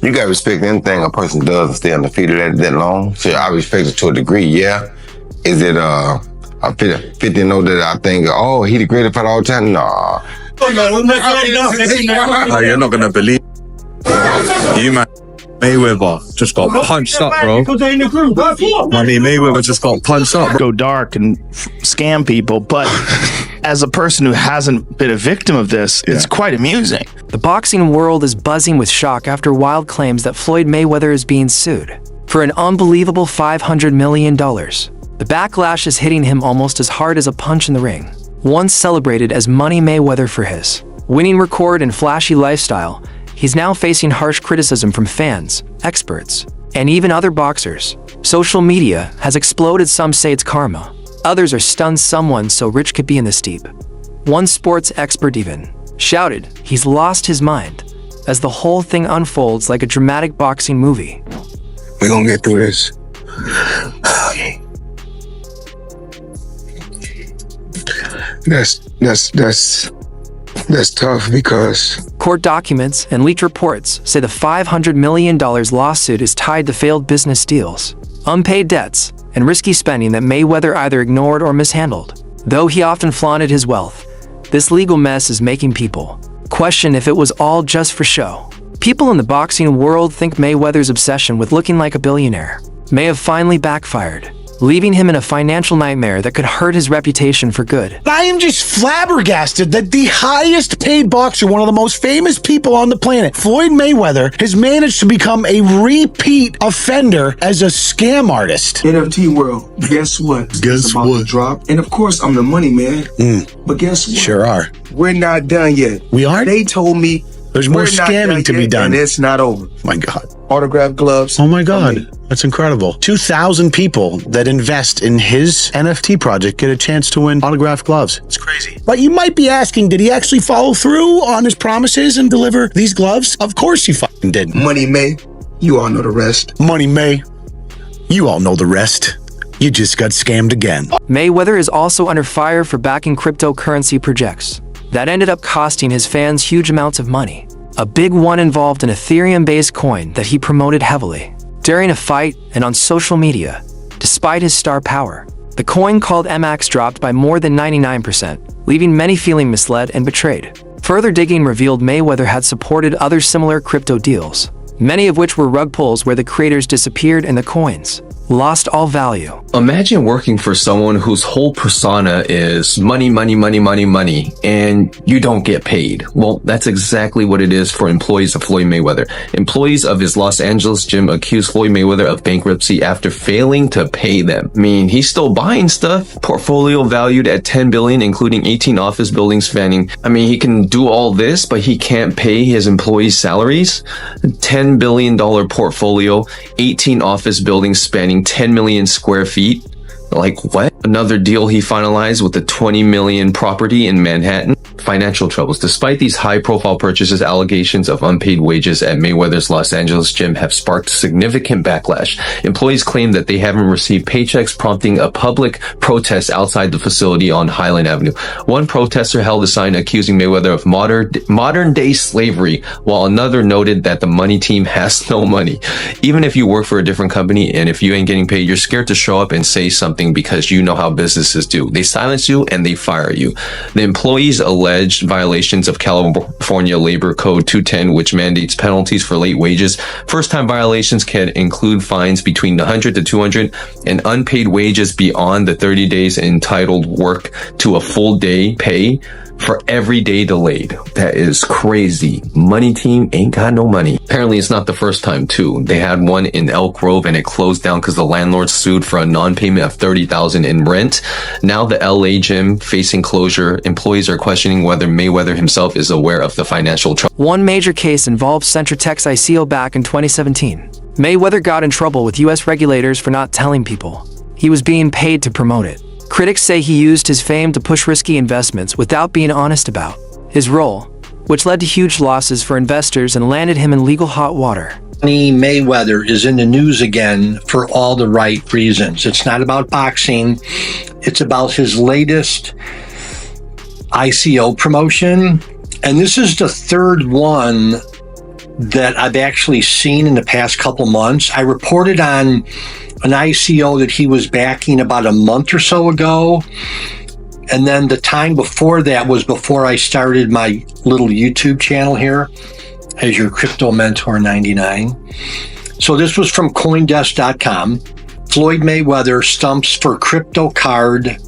You gotta respect anything a person does and stay undefeated that long. So I respect it to a degree, yeah. Is it a 50 know that I think, oh, he the greatest fighter all the time? Nah. You're not gonna believe you, man. Mayweather just got punched up, bro. I mean, Mayweather just got punched up, bro. Go dark and scam people, but as a person who hasn't been a victim of this, it's quite amusing. The boxing world is buzzing with shock after wild claims that Floyd Mayweather is being sued for an unbelievable $500 million. The backlash is hitting him almost as hard as a punch in the ring. Once celebrated as Money Mayweather for his winning record and flashy lifestyle, he's now facing harsh criticism from fans, experts, and even other boxers. Social media has exploded. Some say it's karma. Others are stunned someone so rich could be in this deep. One sports expert even shouted he's lost his mind as the whole thing unfolds like a dramatic boxing movie. We're gonna get through this. Okay. That's tough because court documents and leaked reports say the $500 million lawsuit is tied to failed business deals, unpaid debts, and risky spending that Mayweather either ignored or mishandled. Though he often flaunted his wealth, this legal mess is making people question if it was all just for show. People in the boxing world think Mayweather's obsession with looking like a billionaire may have finally backfired, leaving him in a financial nightmare that could hurt his reputation for good. I am just flabbergasted that the highest paid boxer, one of the most famous people on the planet, Floyd Mayweather, has managed to become a repeat offender as a scam artist. NFT world, guess what? Guess what? To drop. And of course, I'm the money man. But guess what? Sure are. We're not done yet. We aren't? They told me there's more scamming to be done. And it's not over. My God. Autograph gloves. Oh my God. That's incredible. 2,000 people that invest in his NFT project get a chance to win autographed gloves. It's crazy. But you might be asking, did he actually follow through on his promises and deliver these gloves? Of course he fucking didn't. Money May, you all know the rest. Money May, you all know the rest. You just got scammed again. Mayweather is also under fire for backing cryptocurrency projects that ended up costing his fans huge amounts of money. A big one involved an Ethereum-based coin that he promoted heavily during a fight and on social media. Despite his star power, the coin called MX dropped by more than 99%, leaving many feeling misled and betrayed. Further digging revealed Mayweather had supported other similar crypto deals, many of which were rug pulls where the creators disappeared and the coins lost all value. Imagine working for someone whose whole persona is money, money, money, money, money, and you don't get paid. Well, that's exactly what it is for employees of Floyd Mayweather. Employees of his Los Angeles gym accused Floyd Mayweather of bankruptcy after failing to pay them. I mean, he's still buying stuff. Portfolio valued at $10 billion, including 18 office buildings spanning. I mean, he can do all this, but he can't pay his employees' salaries. $10 billion portfolio, 18 office buildings spanning 10 million square feet. Like what? Another deal he finalized with a 20 million property in Manhattan. Financial troubles. Despite these high-profile purchases, allegations of unpaid wages at Mayweather's Los Angeles gym have sparked significant backlash. Employees claim that they haven't received paychecks, prompting a public protest outside the facility on Highland Avenue. One protester held a sign accusing Mayweather of modern-day slavery, while another noted that the money team has no money. Even if you work for a different company and if you ain't getting paid, you're scared to show up and say something because you know how businesses do. They silence you and they fire you. The employees alleged violations of California Labor Code 210, which mandates penalties for late wages. First-time violations can include fines between 100 to 200 and unpaid wages beyond the 30 days entitled work to a full day pay for every day delayed. That is crazy. Money team ain't got no money. Apparently it's not the first time too. They had one in Elk Grove and it closed down because the landlord sued for a non-payment of $30,000 in rent. Now the LA gym facing closure. Employees are questioning whether Mayweather himself is aware of the financial trouble. One major case involved Centratex ICO back in 2017. Mayweather got in trouble with US regulators for not telling people he was being paid to promote it. Critics say he used his fame to push risky investments without being honest about his role, which led to huge losses for investors and landed him in legal hot water. Mayweather is in the news again for all the right reasons. It's not about boxing. It's about his latest ICO promotion. And this is the third one that I've actually seen in the past couple months. I reported on an ICO that he was backing about a month or so ago. And then the time before that was before I started my little YouTube channel here as your Crypto Mentor 99. So this was from CoinDesk.com. Floyd Mayweather stumps for crypto card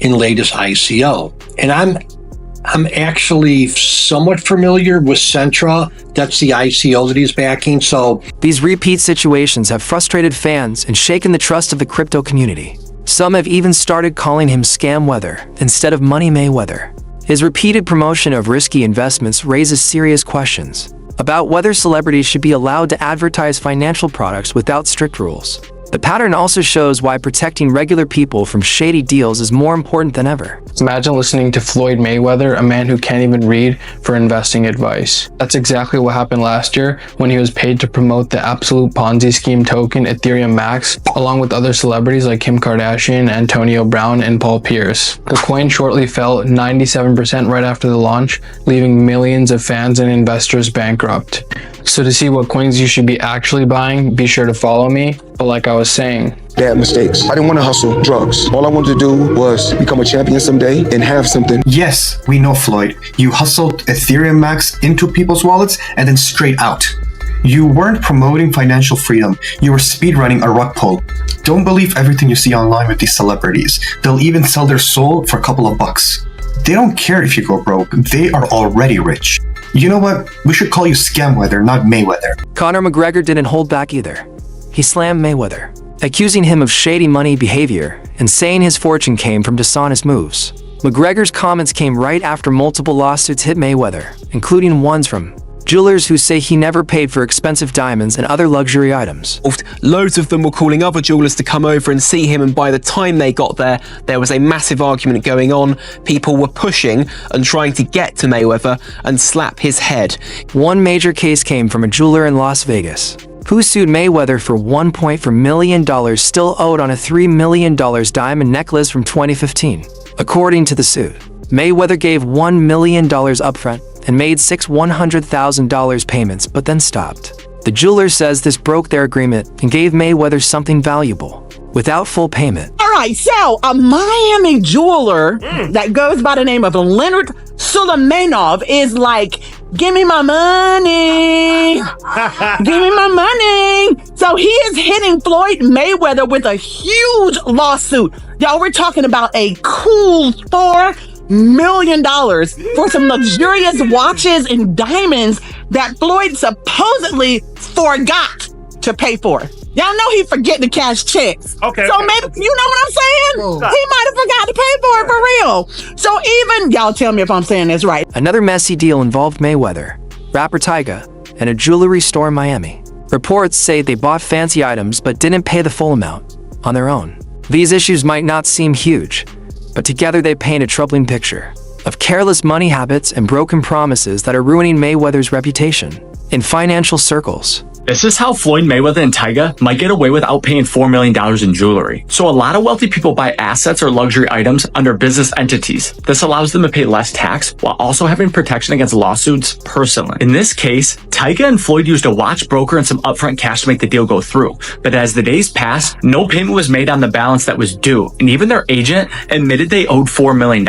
in latest ICO. And I'm actually somewhat familiar with Centra. That's the ICO that he's backing. So These repeat situations have frustrated fans and shaken the trust of the crypto community. Some have even started calling him Scamweather instead of Money Mayweather. His repeated promotion of risky investments raises serious questions about whether celebrities should be allowed to advertise financial products without strict rules. The pattern also shows why protecting regular people from shady deals is more important than ever. Imagine listening to Floyd Mayweather, a man who can't even read, for investing advice. That's exactly what happened last year when he was paid to promote the absolute Ponzi scheme token Ethereum Max, along with other celebrities like Kim Kardashian, Antonio Brown, and Paul Pierce. The coin shortly fell 97% right after the launch, leaving millions of fans and investors bankrupt. So to see what coins you should be actually buying, be sure to follow me. But like I was saying, Bad mistakes. I didn't want to hustle drugs. All I wanted to do was become a champion someday and have something. Yes, we know, Floyd. You hustled Ethereum Max into people's wallets and then straight out. You weren't promoting financial freedom. You were speedrunning a rug pull. Don't believe everything you see online with these celebrities. They'll even sell their soul for a couple of bucks. They don't care if you go broke. They are already rich. You know what? We should call you Scamweather, not Mayweather. Conor McGregor didn't hold back either. He slammed Mayweather, accusing him of shady money behavior and saying his fortune came from dishonest moves. McGregor's comments came right after multiple lawsuits hit Mayweather, including ones from jewelers who say he never paid for expensive diamonds and other luxury items. Loads of them were calling other jewelers to come over and see him, and by the time they got there, there was a massive argument going on. People were pushing and trying to get to Mayweather and slap his head. One major case came from a jeweler in Las Vegas who sued Mayweather for $1.4 million still owed on a $3 million diamond necklace from 2015. According to the suit, Mayweather gave $1 million upfront and made six $100,000 payments, but then stopped. The jeweler says this broke their agreement and gave Mayweather something valuable without full payment. All right, so a Miami jeweler that goes by the name of Leonard Suleimanov is like, give me my money. Give me my money. So he is hitting Floyd Mayweather with a huge lawsuit. Y'all, we're talking about a cool $4 million for some luxurious watches and diamonds that Floyd supposedly forgot to pay for. Y'all know he forget to cash checks. Okay. So maybe, you know what I'm saying? He might have forgot to pay for it for real. So even, y'all tell me if I'm saying this right. Another messy deal involved Mayweather, rapper Tyga, and a jewelry store in Miami. Reports say they bought fancy items but didn't pay the full amount on their own. These issues might not seem huge, but together they paint a troubling picture of careless money habits and broken promises that are ruining Mayweather's reputation in financial circles. This is how Floyd Mayweather and Tyga might get away without paying $4 million in jewelry. So a lot of wealthy people buy assets or luxury items under business entities. This allows them to pay less tax while also having protection against lawsuits personally. In this case, Tyga and Floyd used a watch broker and some upfront cash to make the deal go through. But as the days passed, no payment was made on the balance that was due, and even their agent admitted they owed $4 million.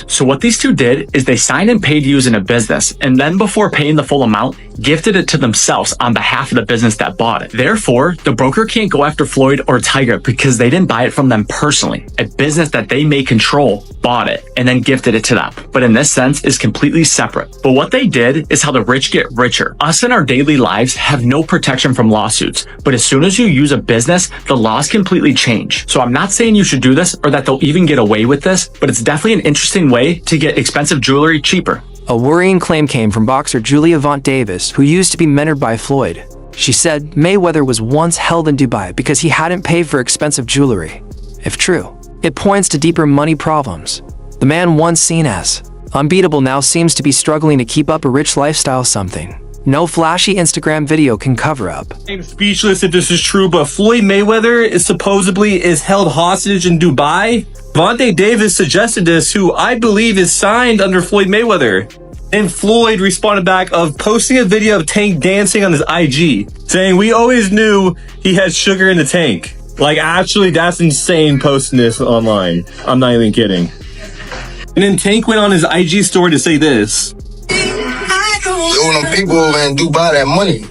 So what these two did is they signed and paid using a business, and then before paying the full amount, gifted it to themselves on behalf of the business that bought it. Therefore, the broker can't go after Floyd or Tyga because they didn't buy it from them personally. A business that they may control bought it and then gifted it to them. But in this sense, is completely separate. But what they did is how the rich get richer. Us in our daily lives have no protection from lawsuits. But as soon as you use a business, the laws completely change. So I'm not saying you should do this or that they'll even get away with this, but it's definitely an interesting way to get expensive jewelry cheaper. A worrying claim came from boxer Julia Vaughn Davis, who used to be mentored by Floyd. She said Mayweather was once held in Dubai because he hadn't paid for expensive jewelry. If true, it points to deeper money problems. The man once seen as unbeatable now seems to be struggling to keep up a rich lifestyle, something no flashy Instagram video can cover up. I'm speechless if this is true, but Floyd Mayweather is supposedly held hostage in Dubai. Vontae Davis suggested this, who I believe is signed under Floyd Mayweather. And Floyd responded back of posting a video of Tank dancing on his IG, saying, "We always knew he had sugar in the tank." Like, actually, that's insane posting this online. I'm not even kidding. And then Tank went on his IG story to say this. Yo, them people over in Dubai that money.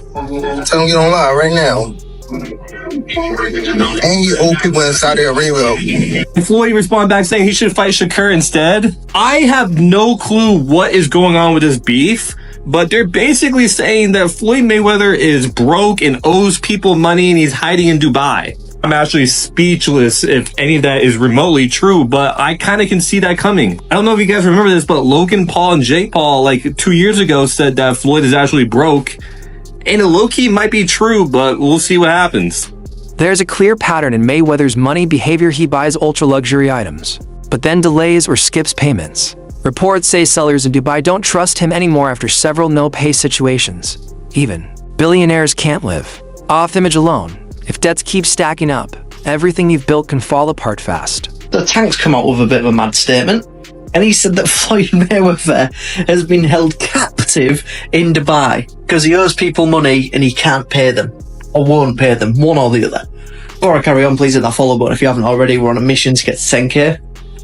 Tell them get on live right now. And you old people in Saudi Arabia. And Floyd responded back saying he should fight Shakur instead. I have no clue what is going on with this beef, but they're basically saying that Floyd Mayweather is broke and owes people money and he's hiding in Dubai. I'm actually speechless if any of that is remotely true, but I kind of can see that coming. I don't know if you guys remember this, but Logan Paul and Jake Paul, like 2 years ago, said that Floyd is actually broke. And it low-key might be true, but we'll see what happens. There's a clear pattern in Mayweather's money behavior. He buys ultra-luxury items, but then delays or skips payments. Reports say sellers in Dubai don't trust him anymore after several no-pay situations. Even billionaires can't live off image alone. If debts keep stacking up, everything you've built can fall apart fast. The Tank's come out with a bit of a mad statement, and he said that Floyd Mayweather has been held captive in Dubai because he owes people money and he can't pay them, or won't pay them, one or the other. Before I carry on, please hit that follow button if you haven't already. We're on a mission to get to 10k.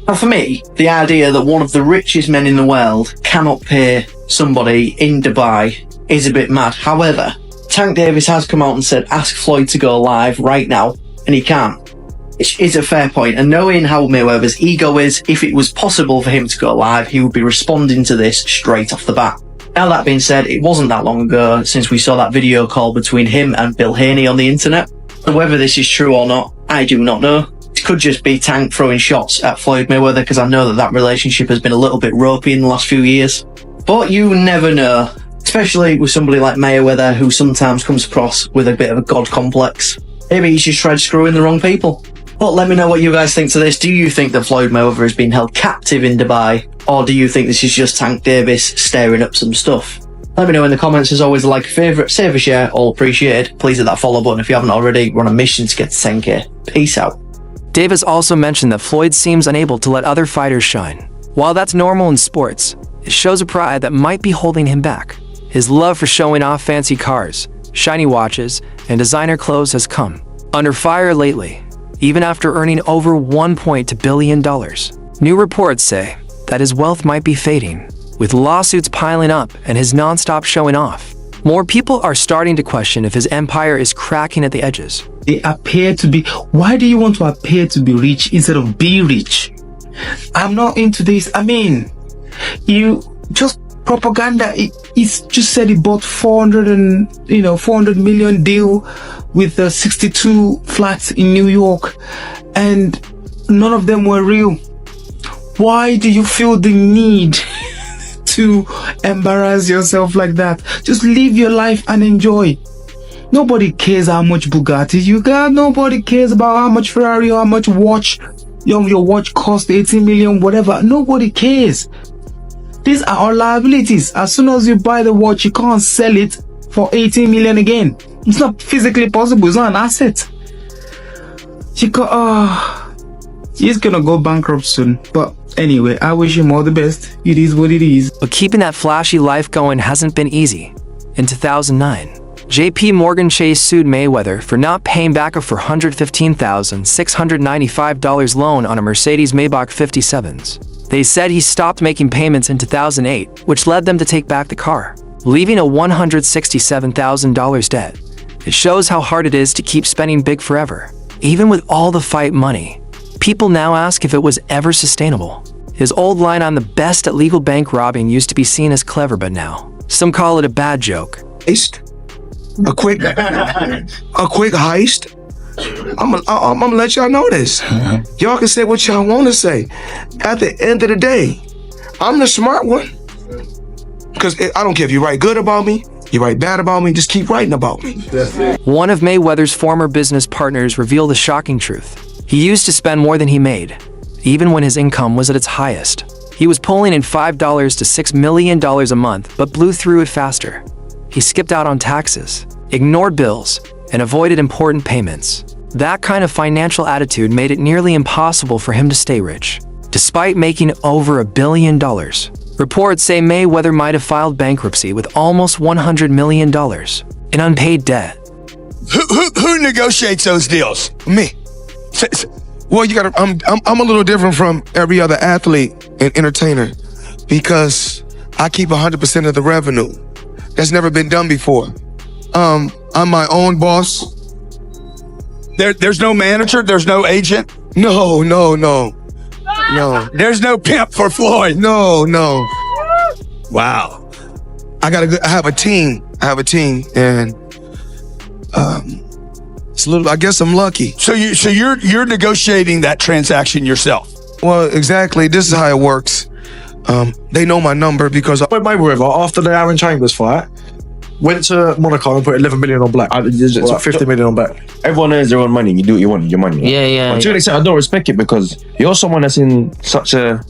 Now for me, the idea that one of the richest men in the world cannot pay somebody in Dubai is a bit mad. However, Tank Davis has come out and said, ask Floyd to go live right now, and he can't. Which is a fair point, and knowing how Mayweather's ego is, if it was possible for him to go live, he would be responding to this straight off the bat. Now that being said, it wasn't that long ago since we saw that video call between him and Bill Haney on the internet. And whether this is true or not, I do not know. It could just be Tank throwing shots at Floyd Mayweather, because I know that relationship has been a little bit ropey in the last few years. But you never know. Especially with somebody like Mayweather, who sometimes comes across with a bit of a god complex. Maybe he's just tried screwing the wrong people. But let me know what you guys think to this. Do you think that Floyd Mayweather has been held captive in Dubai? Or do you think this is just Tank Davis stirring up some stuff? Let me know in the comments. As always, a like, a favourite, save a share, all appreciated. Please hit that follow button if you haven't already. We're on a mission to get to 10k. Peace out. Davis also mentioned that Floyd seems unable to let other fighters shine. While that's normal in sports, it shows a pride that might be holding him back. His love for showing off fancy cars, shiny watches, and designer clothes has come under fire lately, even after earning over $1.2 billion. New reports say that his wealth might be fading, with lawsuits piling up and his non-stop showing off. More people are starting to question if his empire is cracking at the edges. They appear to be. Why do you want to appear to be rich instead of be rich? I'm not into this. I mean, you just propaganda. He's just said he bought 400 million deal with 62 flats in New York, and none of them were real. Why do you feel the need to embarrass yourself like that? Just live your life and enjoy. Nobody cares how much Bugatti you got. Nobody cares about how much Ferrari or how much watch your watch cost, 18 million, whatever. Nobody cares. These are all liabilities. As soon as you buy the watch, you can't sell it for 18 million again. It's not physically possible. It's not an asset. He's gonna go bankrupt soon. But anyway, I wish him all the best. It is what it is. But keeping that flashy life going hasn't been easy. In 2009, JP Morgan Chase sued Mayweather for not paying back a $415,695 loan on a Mercedes-Maybach 57s. They said he stopped making payments in 2008, which led them to take back the car, leaving a $167,000 debt. It shows how hard it is to keep spending big forever. Even with all the fight money, people now ask if it was ever sustainable. His old line on the best at legal bank robbing used to be seen as clever, but now some call it a bad joke. A quick heist. I'm gonna let y'all know this. Y'all can say what y'all want to say. At the end of the day, I'm the smart one. Because I don't care if you write good about me, you write bad about me, just keep writing about me. One of Mayweather's former business partners revealed the shocking truth. He used to spend more than he made, even when his income was at its highest. He was pulling in $5 to $6 million a month, but blew through it faster. He skipped out on taxes, ignored bills, and avoided important payments. That kind of financial attitude made it nearly impossible for him to stay rich. Despite making over $1 billion, Reports say Mayweather might have filed bankruptcy with almost $100 million in unpaid debt. Who negotiates those deals? Me. Well, you gotta. I'm a little different from every other athlete and entertainer because I keep 100% of the revenue. That's never been done before. I'm my own boss. There's no manager. There's no agent. No. There's no pimp for Floyd. No. Wow. I have a team. And it's a little. I guess I'm lucky. So you're negotiating that transaction yourself. Well, exactly. This is how it works. They know my number because Mayweather, after the Aaron Chambers fight, went to Monaco and put 11 million on black. 50 million on black. Everyone earns their own money. You do what you want, your money. Yeah. But to an extent, I don't respect it because you're someone that's in such a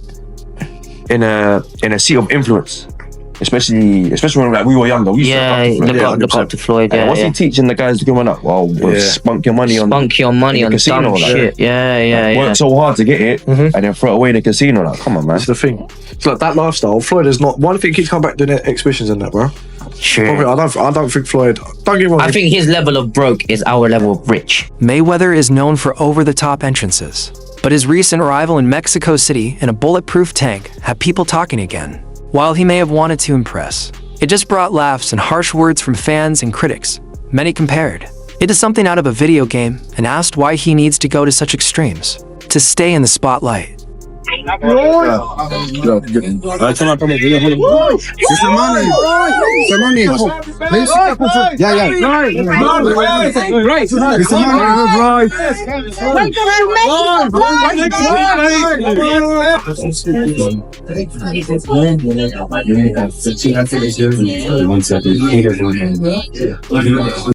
seat of influence. Especially when like we were younger. We look up to Floyd. What's he teaching the guys coming up? Well, spunk your money on casino, dumb shit. Work so hard to get it and then throw it away in the casino. Like, come on, man. That's the thing. It's like that lifestyle. Floyd is not. One thing he come back doing exhibitions and that, bro. Sure. Probably, I don't think Floyd. Don't get me wrong. I think his level of broke is our level of rich. Mayweather is known for over-the-top entrances, but his recent arrival in Mexico City in a bulletproof tank had people talking again. While he may have wanted to impress, it just brought laughs and harsh words from fans and critics. Many compared it to something out of a video game and asked why he needs to go to such extremes to stay in the spotlight.